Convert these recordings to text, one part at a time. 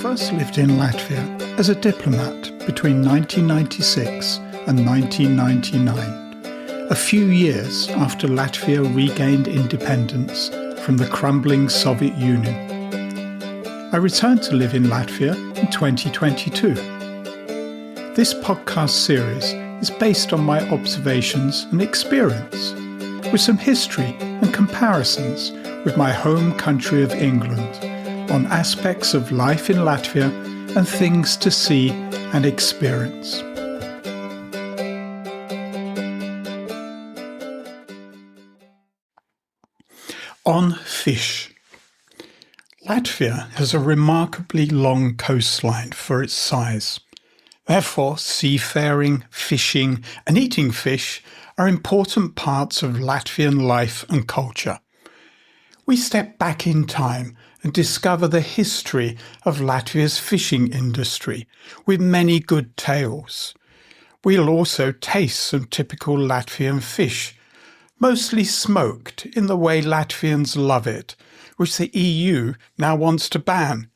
first lived in Latvia as a diplomat between 1996 and 1999, a few years after Latvia regained independence from the crumbling Soviet Union. I returned to live in Latvia in 2022. This podcast series is based on my observations and experience, with some history and comparisons with my home country of England on aspects of life in Latvia and things to see and experience. On fish. Latvia has a remarkably long coastline for its size. Therefore, seafaring, fishing, and eating fish are important parts of Latvian life and culture. We step back in time and discover the history of Latvia's fishing industry with many good tales. We'll also taste some typical Latvian fish, mostly smoked in the way Latvians love it, which the EU now wants to ban.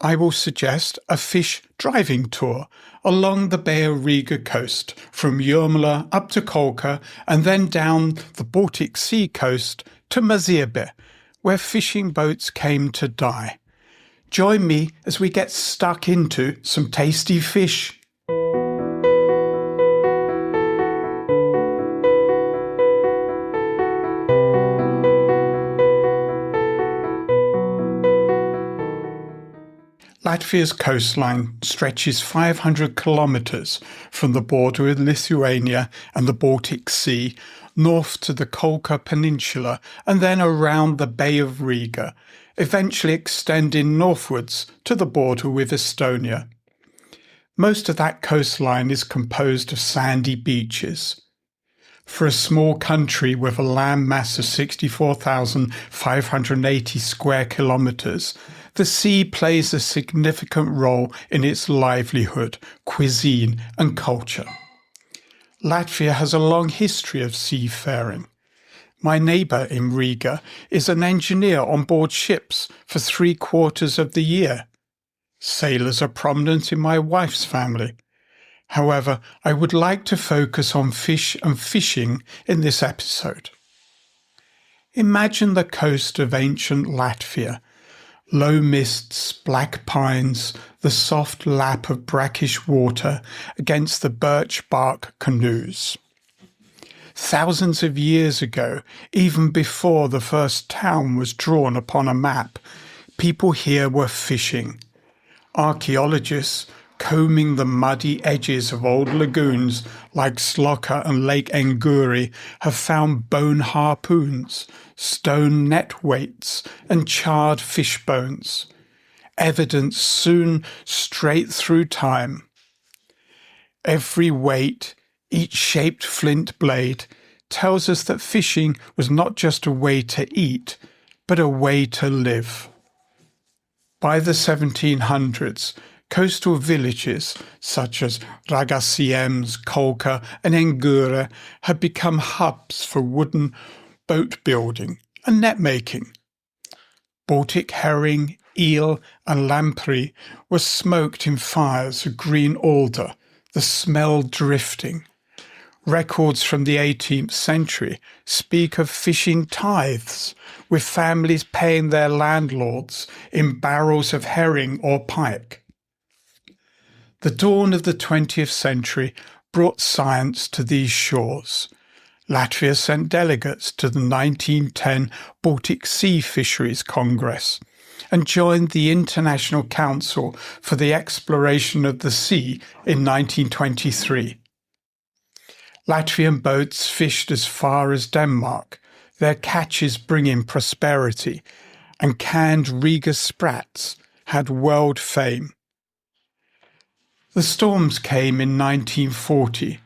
I will suggest a fish driving tour along the Bay of Riga coast from Jūrmala up to Kolka and then down the Baltic Sea coast to Mazirbe, where fishing boats came to die. Join me as we get stuck into some tasty fish. Latvia's coastline stretches 500 kilometres from the border with Lithuania and the Baltic Sea north to the Kolka Peninsula and then around the Bay of Riga, eventually extending northwards to the border with Estonia. Most of that coastline is composed of sandy beaches. For a small country with a land mass of 64,580 square kilometres, the sea plays a significant role in its livelihood, cuisine and culture. Latvia has a long history of seafaring. My neighbour in Riga is an engineer on board ships for 3/4 of the year. Sailors are prominent in my wife's family. However, I would like to focus on fish and fishing in this episode. Imagine the coast of ancient Latvia. Low mists, black pines, the soft lap of brackish water against the birch bark canoes. Thousands of years ago, even before the first town was drawn upon a map, people here were fishing. Archaeologists, combing the muddy edges of old lagoons like Sloka and Lake Nguri, have found bone harpoons, stone net weights and charred fish bones, evidence soon straight through time. Every weight, each shaped flint blade, tells us that fishing was not just a way to eat, but a way to live. By the 1700s, coastal villages such as Ragasiems, Kolka and Nguri had become hubs for wooden boat building and net making. Baltic herring, eel and lamprey were smoked in fires of green alder, the smell drifting. Records from the 18th century speak of fishing tithes, with families paying their landlords in barrels of herring or pike. The dawn of the 20th century brought science to these shores. Latvia sent delegates to the 1910 Baltic Sea Fisheries Congress and joined the International Council for the Exploration of the Sea in 1923. Latvian boats fished as far as Denmark, their catches bringing prosperity, and canned Riga sprats had world fame. The storms came in 1940.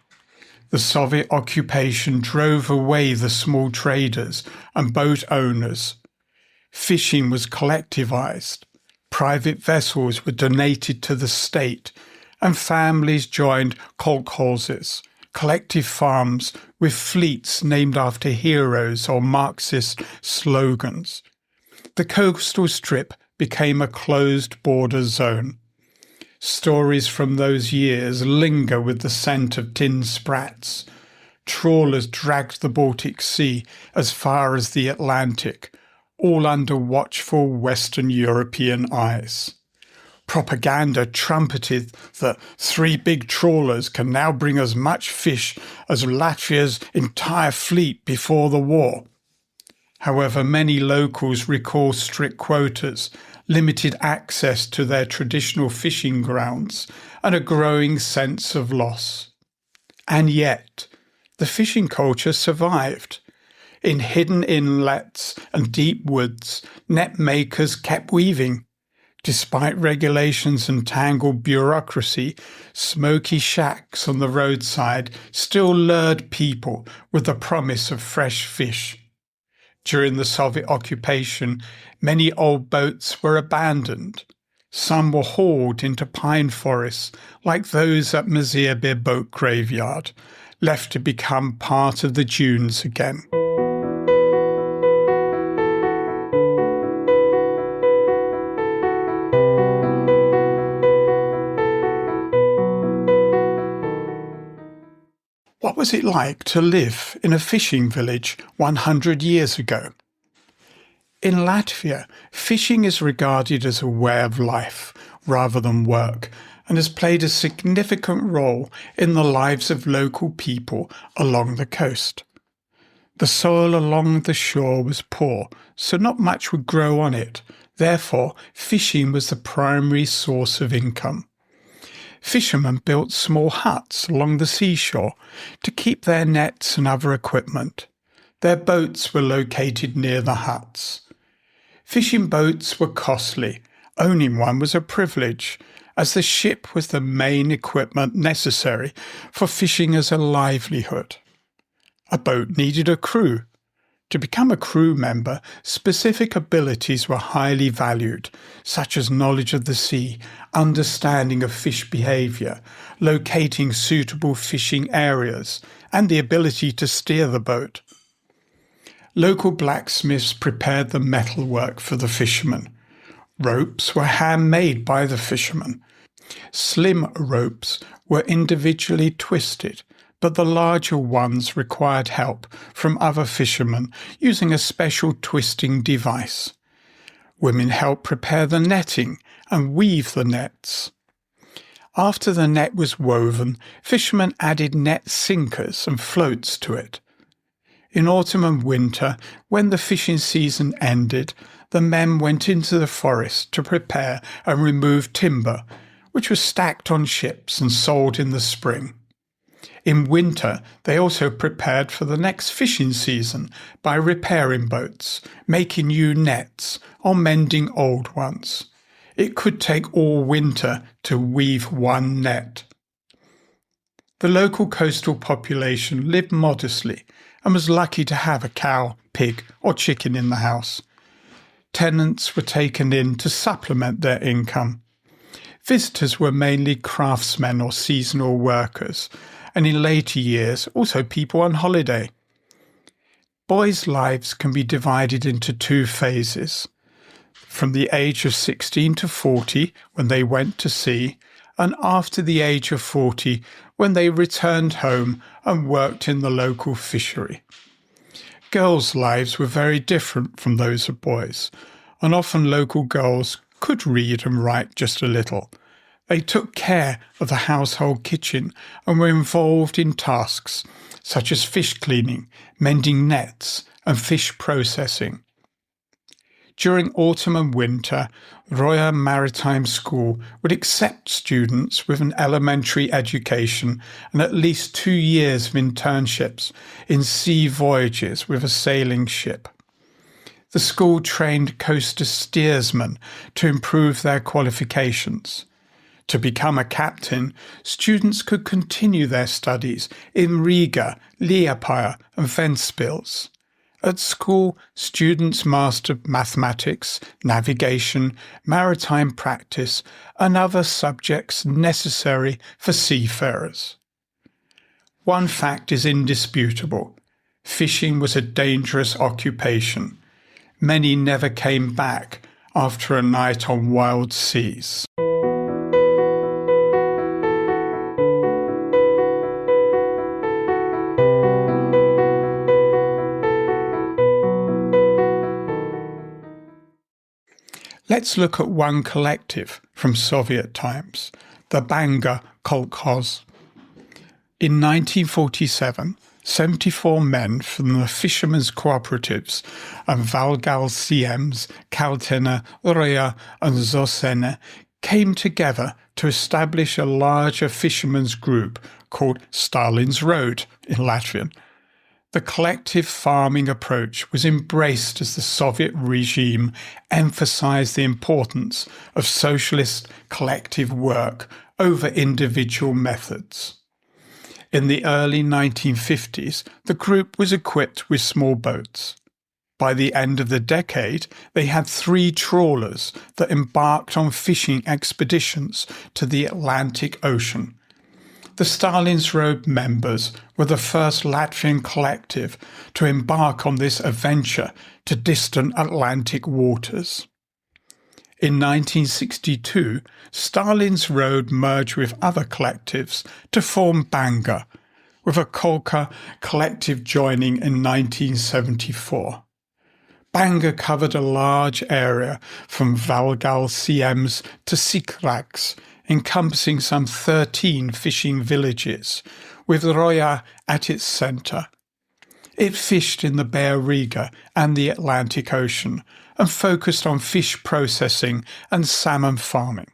The Soviet occupation drove away the small traders and boat owners. Fishing was collectivized. Private vessels were donated to the state, and families joined kolkhozes, collective farms with fleets named after heroes or Marxist slogans. The coastal strip became a closed border zone. Stories from those years linger with the scent of tin sprats. Trawlers dragged the Baltic Sea as far as the Atlantic, all under watchful Western European eyes. Propaganda trumpeted that 3 big trawlers can now bring as much fish as Latvia's entire fleet before the war. However, many locals recall strict quotas, limited access to their traditional fishing grounds, and a growing sense of loss. And yet, the fishing culture survived. In hidden inlets and deep woods, net makers kept weaving. Despite regulations and tangled bureaucracy, smoky shacks on the roadside still lured people with the promise of fresh fish. During the Soviet occupation, many old boats were abandoned. Some were hauled into pine forests, like those at Mazirbe boat graveyard, left to become part of the dunes again. What was it like to live in a fishing village 100 years ago? In Latvia, fishing is regarded as a way of life rather than work, and has played a significant role in the lives of local people along the coast. The soil along the shore was poor, so not much would grow on it. Therefore, fishing was the primary source of income. Fishermen built small huts along the seashore to keep their nets and other equipment. Their boats were located near the huts. Fishing boats were costly. Owning one was a privilege, as the ship was the main equipment necessary for fishing as a livelihood. A boat needed a crew. To become a crew member, specific abilities were highly valued, such as knowledge of the sea, understanding of fish behaviour, locating suitable fishing areas, and the ability to steer the boat. Local blacksmiths prepared the metalwork for the fishermen. Ropes were handmade by the fishermen. Slim ropes were individually twisted, but the larger ones required help from other fishermen using a special twisting device. Women helped prepare the netting and weave the nets. After the net was woven, fishermen added net sinkers and floats to it. In autumn and winter, when the fishing season ended, the men went into the forest to prepare and remove timber, which was stacked on ships and sold in the spring. In winter, they also prepared for the next fishing season by repairing boats, making new nets, or mending old ones. It could take all winter to weave one net. The local coastal population lived modestly and was lucky to have a cow, pig, or chicken in the house. Tenants were taken in to supplement their income. Visitors were mainly craftsmen or seasonal workers, and in later years also people on holiday. Boys' lives can be divided into 2 phases. From the age of 16 to 40, when they went to sea, and after the age of 40, when they returned home and worked in the local fishery. Girls' lives were very different from those of boys, and often local girls could read and write just a little. They took care of the household kitchen and were involved in tasks such as fish cleaning, mending nets, and fish processing. During autumn and winter, Royal Maritime School would accept students with an elementary education and at least 2 years of internships in sea voyages with a sailing ship. The school trained coastal steersmen to improve their qualifications. To become a captain, students could continue their studies in Riga, Liepaja, and Ventspils. At school, students mastered mathematics, navigation, maritime practice, and other subjects necessary for seafarers. One fact is indisputable: fishing was a dangerous occupation. Many never came back, after a night on wild seas. Let's look at one collective from Soviet times, the Banga Kolkhoz. In 1947, 74 men from the fishermen's cooperatives and Valgal Siems, Kaltena, Roya and Zosene came together to establish a larger fishermen's group called Stalin's Road in Latvian. The collective farming approach was embraced as the Soviet regime emphasized the importance of socialist collective work over individual methods. In the early 1950s, the group was equipped with small boats. By the end of the decade, they had 3 trawlers that embarked on fishing expeditions to the Atlantic Ocean. The Stalin's Road members were the first Latvian collective to embark on this adventure to distant Atlantic waters. In 1962, Stalin's Road merged with other collectives to form Banga, with a Kolka collective joining in 1974. Banga covered a large area from Valgal Siems to Sikrax, encompassing some 13 fishing villages, with Roya at its centre. It fished in the Bay of Riga and the Atlantic Ocean and focused on fish processing and salmon farming.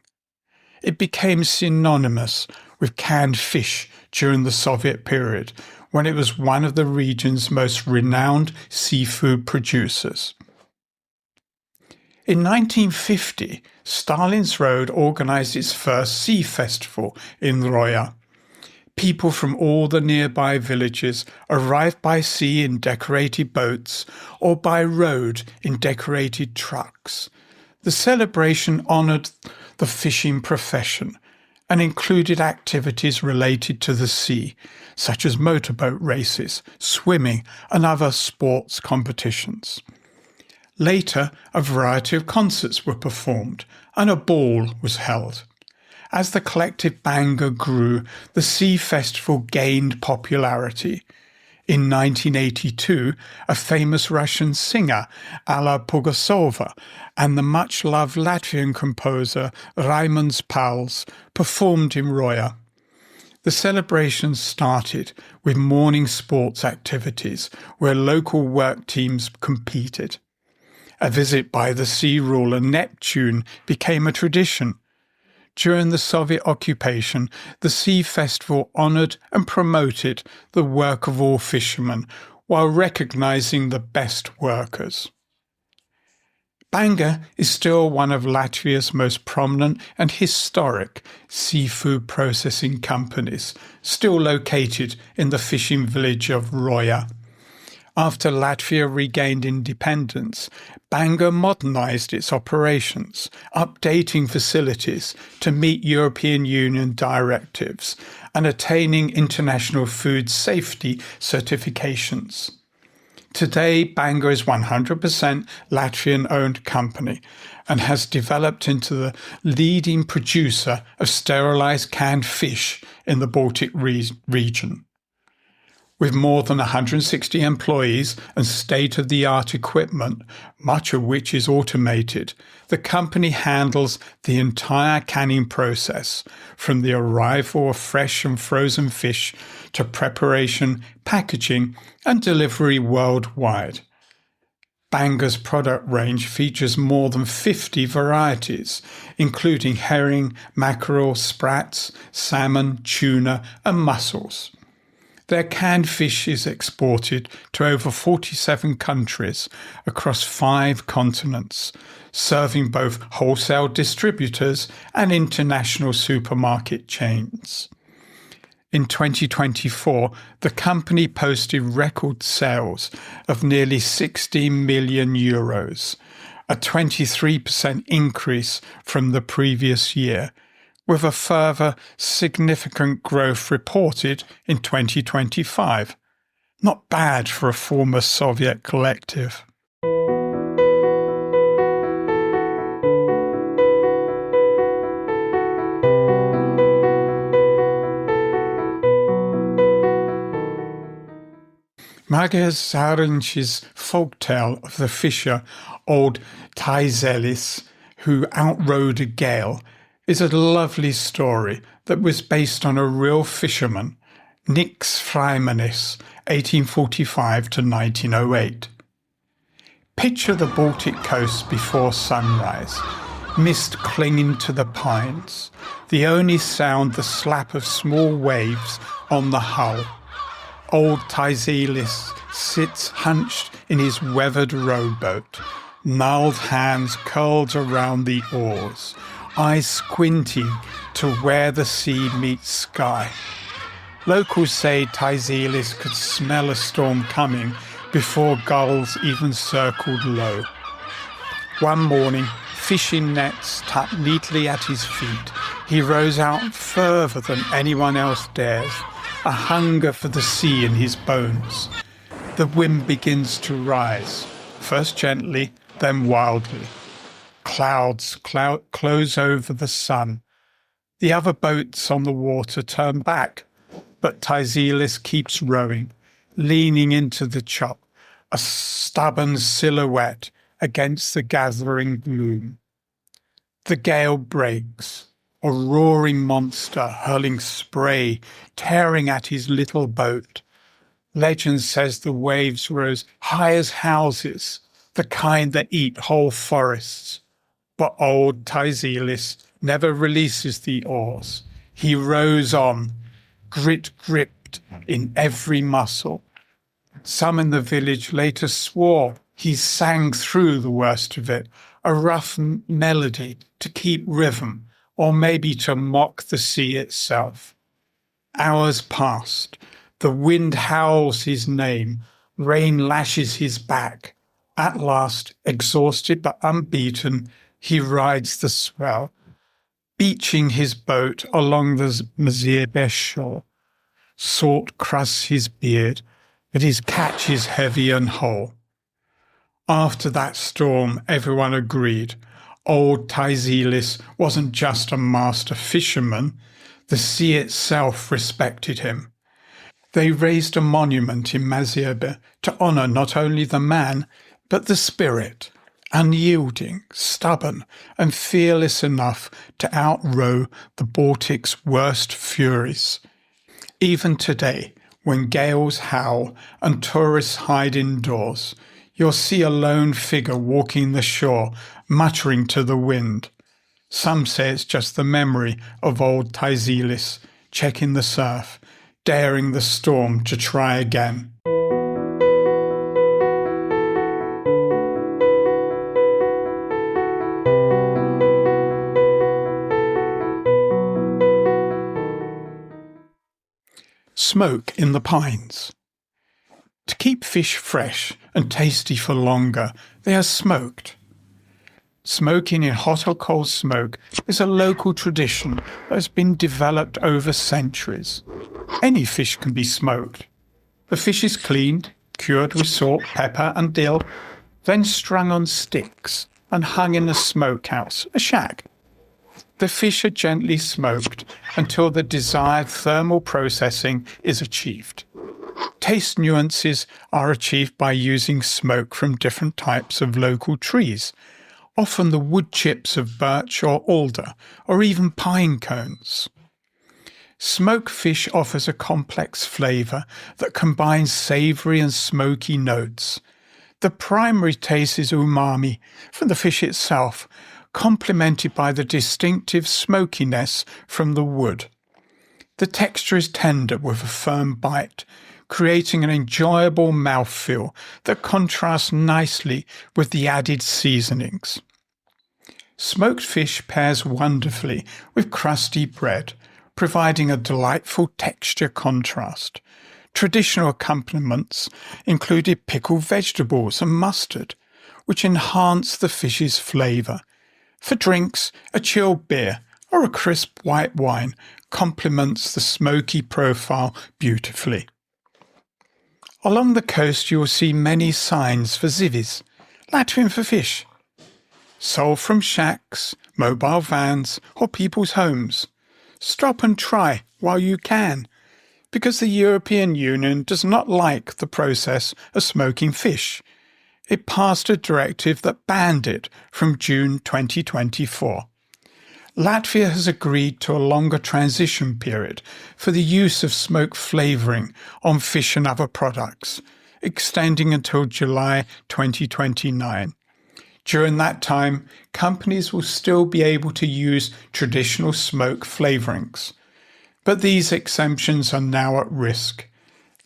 It became synonymous with canned fish during the Soviet period, when it was one of the region's most renowned seafood producers. In 1950, Stalin's Road organised its first sea festival in Roya. People from all the nearby villages arrived by sea in decorated boats or by road in decorated trucks. The celebration honoured the fishing profession and included activities related to the sea, such as motorboat races, swimming and other sports competitions. Later, a variety of concerts were performed and a ball was held. As the collective Banga grew, the Sea Festival gained popularity. In 1982, a famous Russian singer, Alla Pugosova, and the much-loved Latvian composer Raimonds Pals performed in Roya. The celebrations started with morning sports activities where local work teams competed. A visit by the sea ruler Neptune became a tradition. During the Soviet occupation, the Sea Festival honoured and promoted the work of all fishermen while recognising the best workers. Banga is still one of Latvia's most prominent and historic seafood processing companies, still located in the fishing village of Roya. After Latvia regained independence, Banga modernised its operations, updating facilities to meet European Union directives and attaining international food safety certifications. Today, Banga is 100% Latvian-owned company and has developed into the leading producer of sterilised canned fish in the Baltic region. With more than 160 employees and state-of-the-art equipment, much of which is automated, the company handles the entire canning process, from the arrival of fresh and frozen fish to preparation, packaging, and delivery worldwide. Banga's product range features more than 50 varieties, including herring, mackerel, sprats, salmon, tuna, and mussels. Their canned fish is exported to over 47 countries across 5 continents, serving both wholesale distributors and international supermarket chains. In 2024, the company posted record sales of nearly €16 million, a 23% increase from the previous year, with a further significant growth reported in 2025. Not bad for a former Soviet collective. Rāga Zāriņš's folktale of the fisher old Taizelis who outrode a gale is a lovely story that was based on a real fisherman, Nix Freimanis, 1845 to 1908. Picture the Baltic coast before sunrise, mist clinging to the pines, the only sound the slap of small waves on the hull. Old Taizelis sits hunched in his weathered rowboat, gnarled hands curled around the oars, eyes squinting to where the sea meets sky. Locals say Taizelis could smell a storm coming before gulls even circled low. One morning, fishing nets tucked neatly at his feet, he rows out further than anyone else dares, a hunger for the sea in his bones. The wind begins to rise, first gently, then wildly. Clouds close over the sun. The other boats on the water turn back, but Taizelis keeps rowing, leaning into the chop, a stubborn silhouette against the gathering gloom. The gale breaks, a roaring monster hurling spray, tearing at his little boat. Legend says the waves rose high as houses, the kind that eat whole forests. But old Taizelis never releases the oars. He rows on, grit gripped in every muscle. Some in the village later swore he sang through the worst of it, a rough melody to keep rhythm, or maybe to mock the sea itself. Hours passed. The wind howls his name. Rain lashes his back. At last, exhausted but unbeaten, he rides the swell, beaching his boat along the Mazirbe shore. Salt crusts his beard, but his catch is heavy and whole. After that storm, everyone agreed. Old Taizelis wasn't just a master fisherman. The sea itself respected him. They raised a monument in Mazirbe to honour not only the man, but the spirit, unyielding, stubborn, and fearless enough to outrow the Baltic's worst furies. Even today, when gales howl and tourists hide indoors, you'll see a lone figure walking the shore, muttering to the wind. Some say it's just the memory of old Taizelis, checking the surf, daring the storm to try again. Smoke in the pines. To keep fish fresh and tasty for longer, they are smoked. Smoking in hot or cold smoke is a local tradition that has been developed over centuries. Any fish can be smoked. The fish is cleaned, cured with salt, pepper and dill, then strung on sticks and hung in a smokehouse, a shack. The fish are gently smoked until the desired thermal processing is achieved. Taste nuances are achieved by using smoke from different types of local trees, often the wood chips of birch or alder, or even pine cones. Smoked fish offers a complex flavour that combines savoury and smoky notes. The primary taste is umami from the fish itself, complemented by the distinctive smokiness from the wood. The texture is tender with a firm bite, creating an enjoyable mouthfeel that contrasts nicely with the added seasonings. Smoked fish pairs wonderfully with crusty bread, providing a delightful texture contrast. Traditional accompaniments included pickled vegetables and mustard, which enhance the fish's flavour. For drinks, a chilled beer or a crisp white wine complements the smoky profile beautifully. Along the coast you will see many signs for zivis, Latvian for fish, sold from shacks, mobile vans or people's homes. Stop and try while you can. because the European Union does not like the process of smoking fish. It passed a directive that banned it from June 2024. Latvia has agreed to a longer transition period for the use of smoke flavouring on fish and other products, extending until July 2029. During that time, companies will still be able to use traditional smoke flavourings. But these exemptions are now at risk.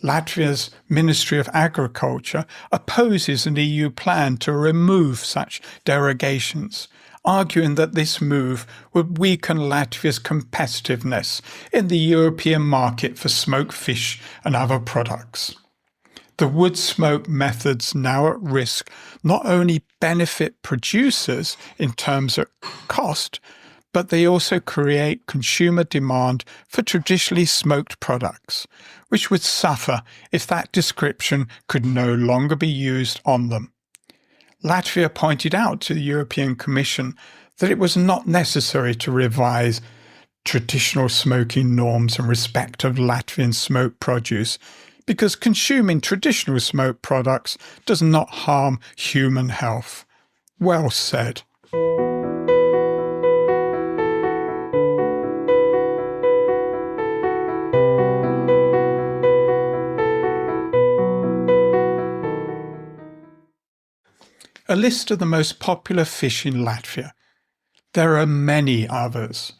Latvia's Ministry of Agriculture opposes an EU plan to remove such derogations, arguing that this move would weaken Latvia's competitiveness in the European market for smoked fish and other products. The wood smoke methods now at risk not only benefit producers in terms of cost, but they also create consumer demand for traditionally smoked products, which would suffer if that description could no longer be used on them. Latvia pointed out to the European Commission that it was not necessary to revise traditional smoking norms in respect of Latvian smoked produce, because consuming traditional smoked products does not harm human health. Well said. A list of the most popular fish in Latvia. There are many others.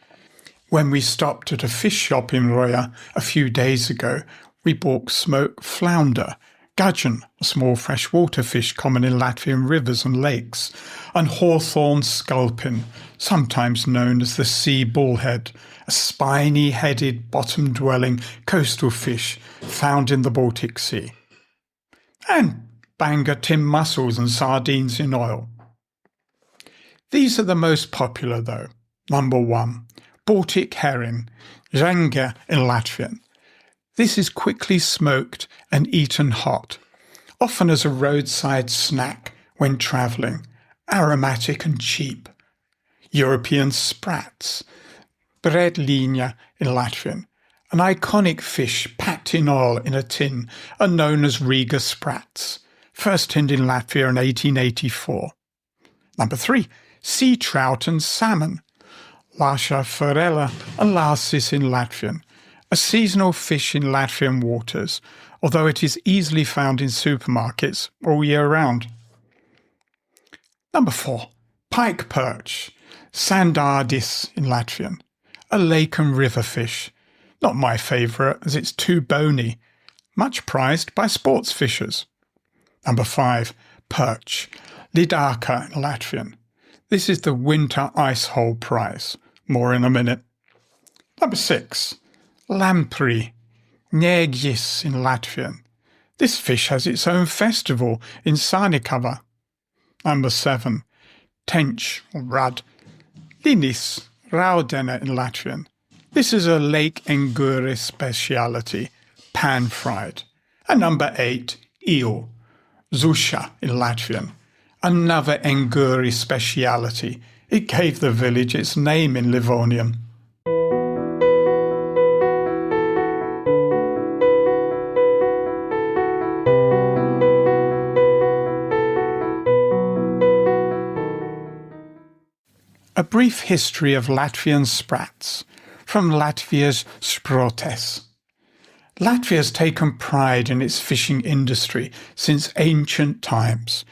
When we stopped at a fish shop in Roja a few days ago, we bought smoked flounder, gudgeon, a small freshwater fish common in Latvian rivers and lakes, and hawthorn sculpin, sometimes known as the sea bullhead, a spiny-headed, bottom-dwelling coastal fish found in the Baltic Sea. And Bangor tin mussels and sardines in oil. These are the most popular though. Number 1, Baltic herring, žanga in Latvian. This is quickly smoked and eaten hot, often as a roadside snack when travelling, aromatic and cheap. European sprats, bredliņa in Latvian, an iconic fish packed in oil in a tin, are known as Riga sprats, first tinned in Latvia in 1884. Number 3, sea trout and salmon, Lasha forela and Lassis in Latvian, a seasonal fish in Latvian waters, although it is easily found in supermarkets all year round. Number 4, pike perch, Sandardis in Latvian, a lake and river fish. Not my favourite as it's too bony, much prized by sports fishers. Number 5, perch, Lidaka in Latvian. This is the winter ice hole prize. More in a minute. Number 6, lamprey, Ņēģis in Latvian. This fish has its own festival in Sānikava. Number 7, tench or rud, Linis, raudena in Latvian. This is a Lake Enguri speciality, pan-fried. And number 8, eel, Zusha in Latvian, another Enguri speciality. It gave the village its name in Livonian. A brief history of Latvian sprats from Latvia's Sprotes. Latvia has taken pride in its fishing industry since ancient times.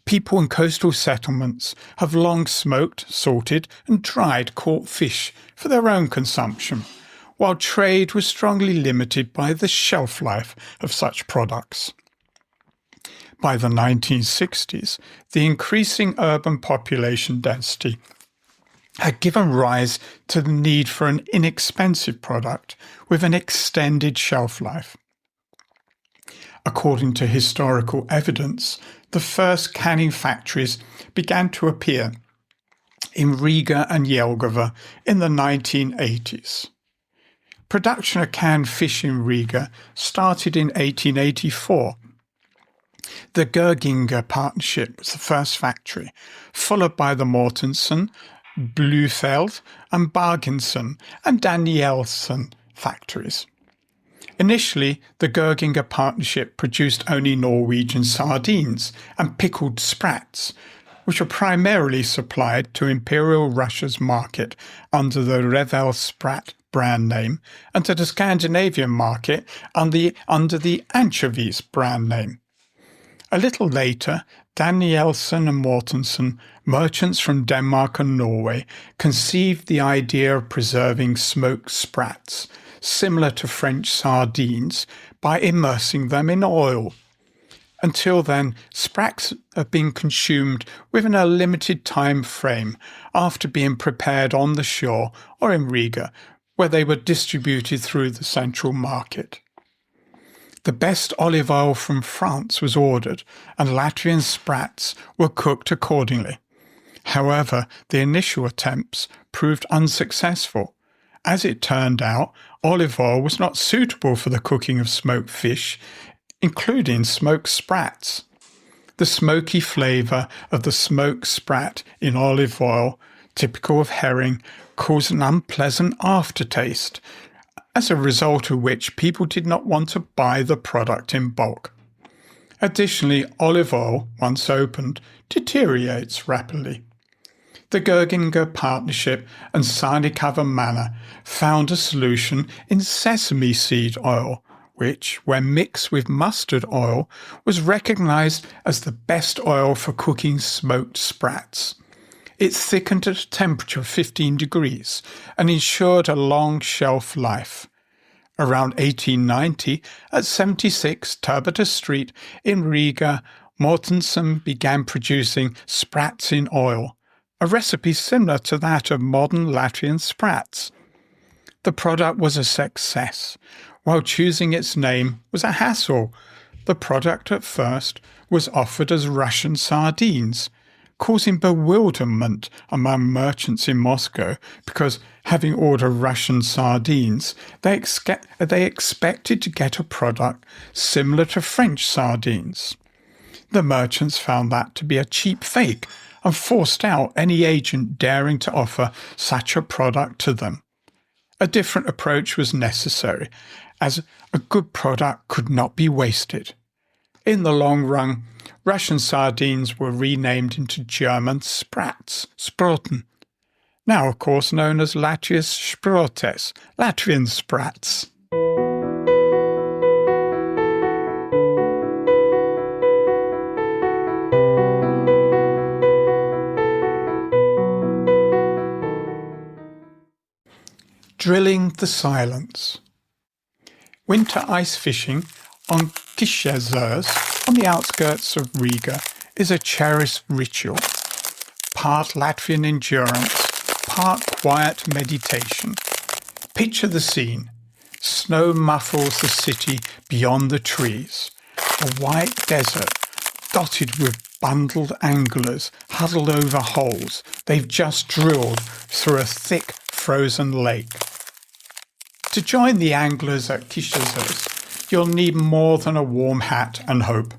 People in coastal settlements have long smoked, salted and dried caught fish for their own consumption, while trade was strongly limited by the shelf life of such products. By the 1960s, the increasing urban population density had given rise to the need for an inexpensive product with an extended shelf life. According to historical evidence, the first canning factories began to appear in Riga and Jelgava in the 1980s. Production of canned fish in Riga started in 1884. The Gerginger partnership was the first factory, followed by the Mortensen, Blufeld and Barginson and Danielson factories. Initially, the Görginger partnership produced only Norwegian sardines and pickled sprats, which were primarily supplied to Imperial Russia's market under the Revel Sprat brand name and to the Scandinavian market under the Anchovies brand name. A little later, Danielsen and Mortensen, merchants from Denmark and Norway, conceived the idea of preserving smoked sprats, similar to French sardines, by immersing them in oil. Until then, sprats have been consumed within a limited time frame after being prepared on the shore or in Riga, where they were distributed through the central market. The best olive oil from France was ordered, and Latvian sprats were cooked accordingly. However, the initial attempts proved unsuccessful. As it turned out, olive oil was not suitable for the cooking of smoked fish, including smoked sprats. The smoky flavour of the smoked sprat in olive oil, typical of herring, caused an unpleasant aftertaste, as a result of which people did not want to buy the product in bulk. Additionally, olive oil, once opened, deteriorates rapidly. The Görginger Partnership and Sarnikava Manor found a solution in sesame seed oil, which, when mixed with mustard oil, was recognised as the best oil for cooking smoked sprats. It thickened at a temperature of 15 degrees and ensured a long shelf life. Around 1890, at 76 Turbata Street in Riga, Mortensen began producing sprats in oil, a recipe similar to that of modern Latvian sprats. The product was a success, while choosing its name was a hassle. The product at first was offered as Russian sardines, causing bewilderment among merchants in Moscow because, having ordered Russian sardines, they expected to get a product similar to French sardines. The merchants found that to be a cheap fake and forced out any agent daring to offer such a product to them. A different approach was necessary, as a good product could not be wasted. In the long run, Russian sardines were renamed into German sprats, Sprotten, now of course known as Latvia's Sprotes, Latvian sprats. Drilling the silence. Winter ice fishing on Kishezers, on the outskirts of Riga, is a cherished ritual. Part Latvian endurance, part quiet meditation. Picture the scene. Snow muffles the city beyond the trees. A white desert dotted with bundled anglers huddled over holes they've just drilled through a thick frozen lake. To join the anglers at Kishezers, you'll need more than a warm hat and hope.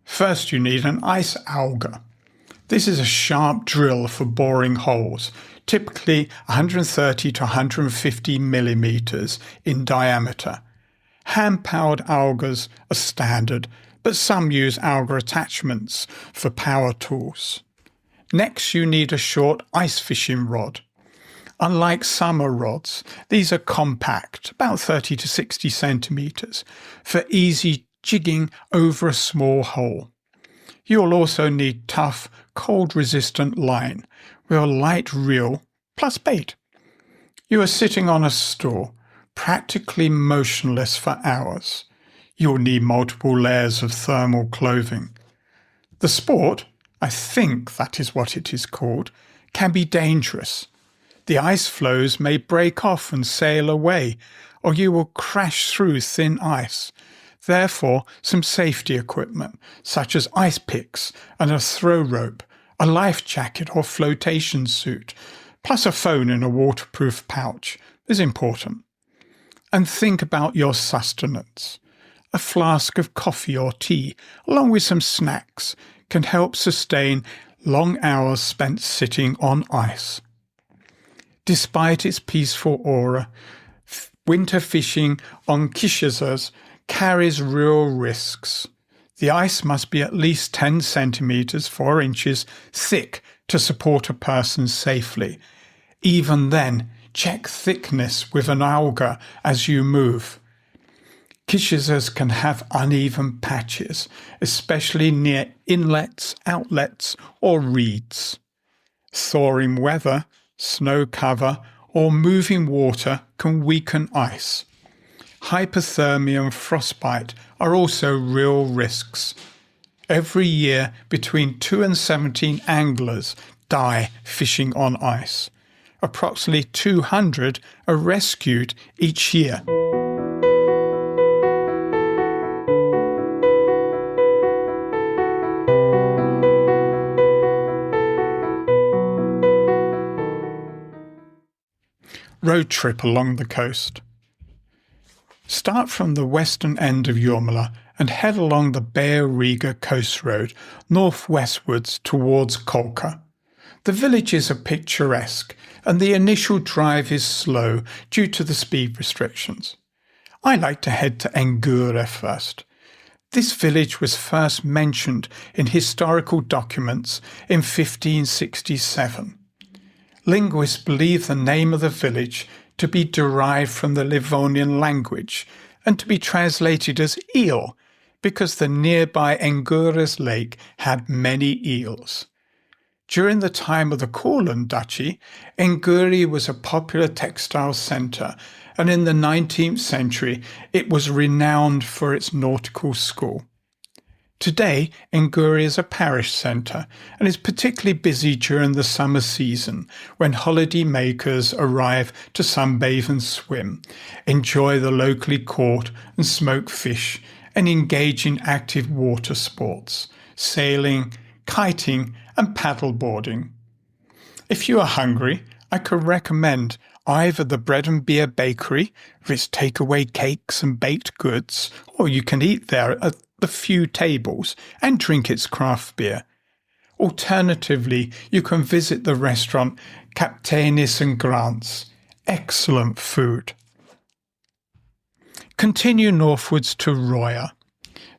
First, you need an ice auger. This is a sharp drill for boring holes, typically 130 to 150 millimeters in diameter. Hand-powered augers are standard, but some use auger attachments for power tools. Next, you need a short ice fishing rod. Unlike summer rods, these are compact, about 30 to 60 centimeters, for easy jigging over a small hole. You'll also need tough, cold-resistant line with a light reel plus bait. You are sitting on a stool, practically motionless for hours. You'll need multiple layers of thermal clothing. The sport, I think that is what it is called, can be dangerous. The ice floes may break off and sail away, or you will crash through thin ice. Therefore, some safety equipment, such as ice picks and a throw rope, a life jacket or flotation suit, plus a phone in a waterproof pouch, is important. And think about your sustenance. A flask of coffee or tea, along with some snacks, can help sustain long hours spent sitting on ice. Despite its peaceful aura, Winter fishing on Kishazers carries real risks. The ice must be at least 10 centimetres, 4 inches thick to support a person safely. Even then, check thickness with an auger as you move. Kishazers can have uneven patches, especially near inlets, outlets or reeds. Thawing weather, snow cover or moving water can weaken ice. Hypothermia and frostbite are also real risks. Every year, between 2 and 17 anglers die fishing on ice. Approximately 200 are rescued each year. Road trip along the coast. Start from the western end of Jūrmala and head along the Bay of Riga coast road northwestwards towards Kolka. The villages are picturesque and the initial drive is slow due to the speed restrictions. I like to head to Engure first. This village was first mentioned in historical documents in 1567. Linguists believe the name of the village to be derived from the Livonian language and to be translated as eel because the nearby Engures lake had many eels. During the time of the Courland Duchy, Engure was a popular textile centre, and in the 19th century it was renowned for its nautical school. Today, Engure is a parish centre and is particularly busy during the summer season when holiday makers arrive to sunbathe and swim, enjoy the locally caught and smoked fish, and engage in active water sports, sailing, kiting and paddleboarding. If you are hungry, I could recommend either the Bread and Beer Bakery with its takeaway cakes and baked goods, or you can eat there at the few tables and drink its craft beer. Alternatively, you can visit the restaurant Captainis and Grant's. Excellent food. Continue northwards to Roya.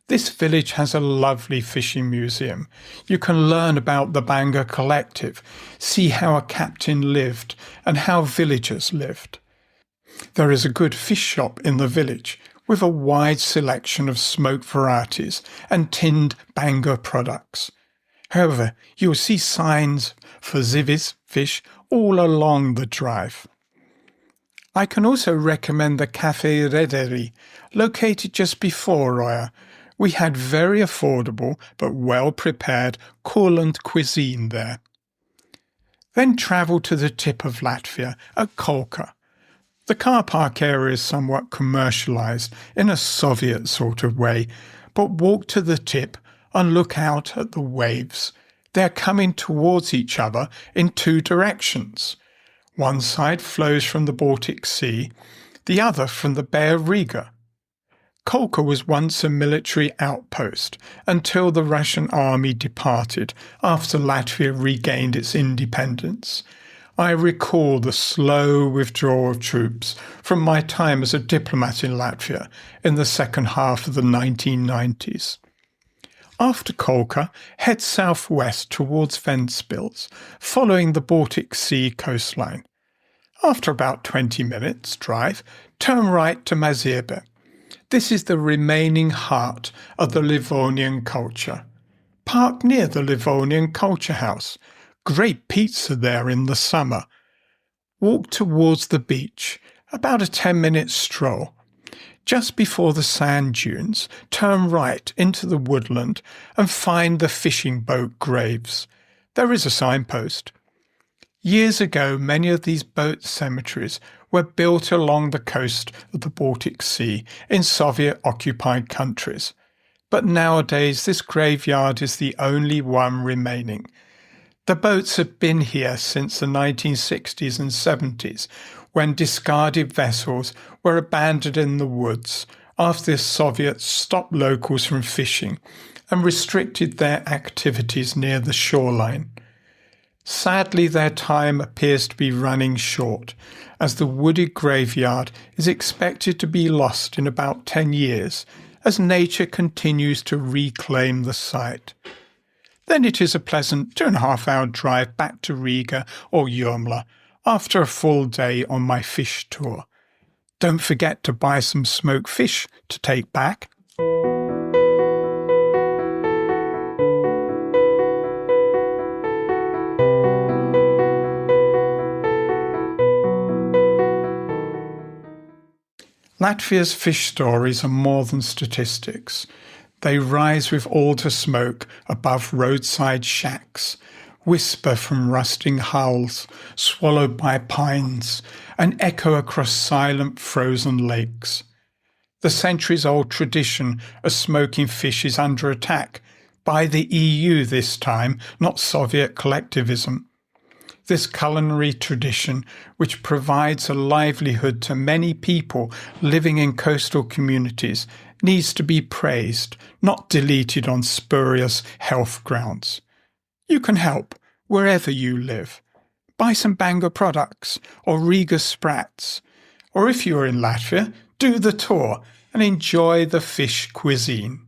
This village has a lovely fishing museum. You can learn about the Banga collective, see how a captain lived and how villagers lived. There is a good fish shop in the village with a wide selection of smoked varieties and tinned Banga products. However, you will see signs for zivis fish all along the drive. I can also recommend the Café Rederi, located just before Roya. We had very affordable but well-prepared Courland cuisine there. Then travel to the tip of Latvia at Kolka. The car park area is somewhat commercialised in a Soviet sort of way, but walk to the tip and look out at the waves. They are coming towards each other in two directions. One side flows from the Baltic Sea, the other from the Bay of Riga. Kolka was once a military outpost until the Russian army departed after Latvia regained its independence. I recall the slow withdrawal of troops from my time as a diplomat in Latvia in the second half of the 1990s. After Kolka, head southwest towards Ventspils, following the Baltic Sea coastline. After about 20 minutes' drive, turn right to Mazirbe. This is the remaining heart of the Livonian culture. Park near the Livonian Culture House. Great pizza there in the summer. Walk towards the beach, about a 10-minute stroll. Just before the sand dunes, turn right into the woodland and find the fishing boat graves. There is a signpost. Years ago, many of these boat cemeteries were built along the coast of the Baltic Sea in Soviet-occupied countries. But nowadays this graveyard is the only one remaining. The boats have been here since the 1960s and 70s, when discarded vessels were abandoned in the woods after the Soviets stopped locals from fishing and restricted their activities near the shoreline. Sadly, their time appears to be running short, as the wooded graveyard is expected to be lost in about 10 years, as nature continues to reclaim the site. Then it is a pleasant 2.5-hour drive back to Riga or Jūrmala after a full day on my fish tour. Don't forget to buy some smoked fish to take back. Latvia's fish stories are more than statistics. They rise with altar smoke above roadside shacks, whisper from rusting hulls, swallowed by pines, and echo across silent frozen lakes. The centuries-old tradition of smoking fish is under attack, by the EU this time, not Soviet collectivism. This culinary tradition, which provides a livelihood to many people living in coastal communities, needs to be praised, not deleted on spurious health grounds. You can help wherever you live. Buy some Bangor products or Riga sprats. Or if you're in Latvia, do the tour and enjoy the fish cuisine.